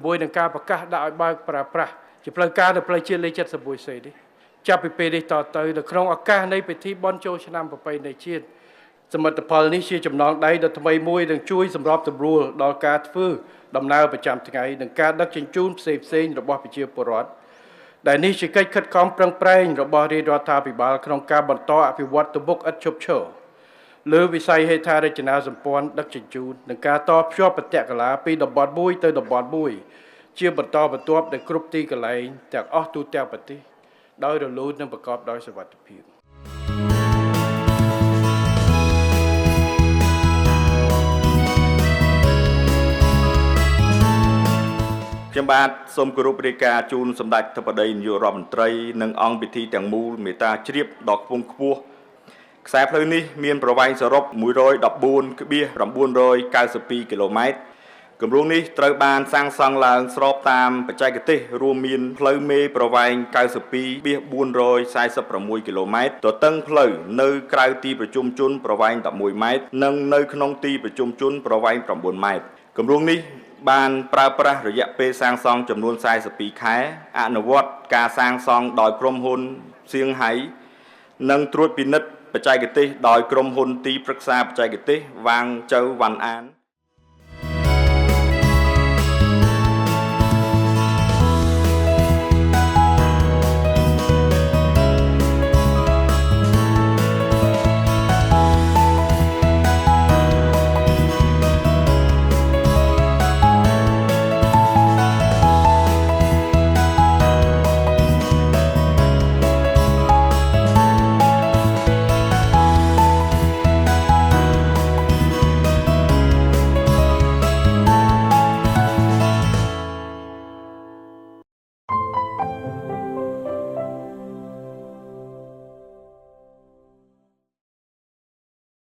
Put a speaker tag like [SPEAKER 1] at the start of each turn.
[SPEAKER 1] ជាមួយនឹងការប្រកាសដាក់ឲ្យបើកប្រើប្រាស់ជាផ្លូវការនៅផ្លូវជាតិលេខ71សេនេះចាប់ពីពេលនេះតទៅនៅក្នុងឱកាសនៃពិធីបុណ្យចូលឆ្នាំប្រពៃណីជាតិសមិទ្ធផលនេះជាចំណងដៃដ៏ថ្មីមួយនឹងជួយសម្របសម្រួលដល់ការធ្វើដំណើរប្រចាំថ្ងៃនិងការដឹកជញ្ជូនផ្សេងៗរបស់ប្រជាពលរដ្ឋដែលនេះជាកិច្ចខិតខំប្រឹងប្រែងរបស់រាជរដ្ឋាភិបាលក្នុងការបន្តអភិវឌ្ឍទៅមុខឥតឈប់ឈរលើវិស័យហេដ្ឋារចនាសម្ព័ន្ធដឹកជញ្ជូននិងការតភ្ជាប់ប្រតិកលាពីតំបន់មួយទៅតំបន់មួយជាបន្តបន្ទាប់នៅគ្រប់ទីកន្លែងទាំងអស់ទូទាំងប្រទេសដោយរលូននិងប្រកបដោយសុវត្ថិភាព
[SPEAKER 2] ខ្ញុំបាទសូមគោរពរាយការណ៍ជូនសម្ដេចធិបតីនាយករដ្ឋមន្ត្រីនិងអង្គពិធីទាំងមូលមេត្តាជ្រាបដ៏ខ្ពង់ខ្ពស់ខ្សែផ្លូវនេះមានប្រវែងសរុប 114.992 គីឡូម៉ែត្រគម្រោងនេះត្រូវបានសាងសង់ឡើងស្របតាមបច្ចេកទេសរួមមានផ្លូវមេប្រវែង 92.446 គីឡូម៉ែត្រទទឹងផ្លូវនៅក្រៅទីប្រជុំជនប្រវែង 11 ម៉ែត្រនិងនៅក្នុងទីប្រជុំជនប្រវែង 9 ម៉ែត្រគម្រោងនេះបានប្រើប្រាស់រយៈពេលសាងសង់ចំនួន42ខែអនុវត្តការសាងសង់ដោយក្រុមហ៊ុនសៀងហៃនិងត្រួតពិនិត្យបច្ចេកទេសដោយក្រុមហ៊ុនទីប្រឹក្សាបច្ចេកទេសវាងជៅវ៉ាន់អាន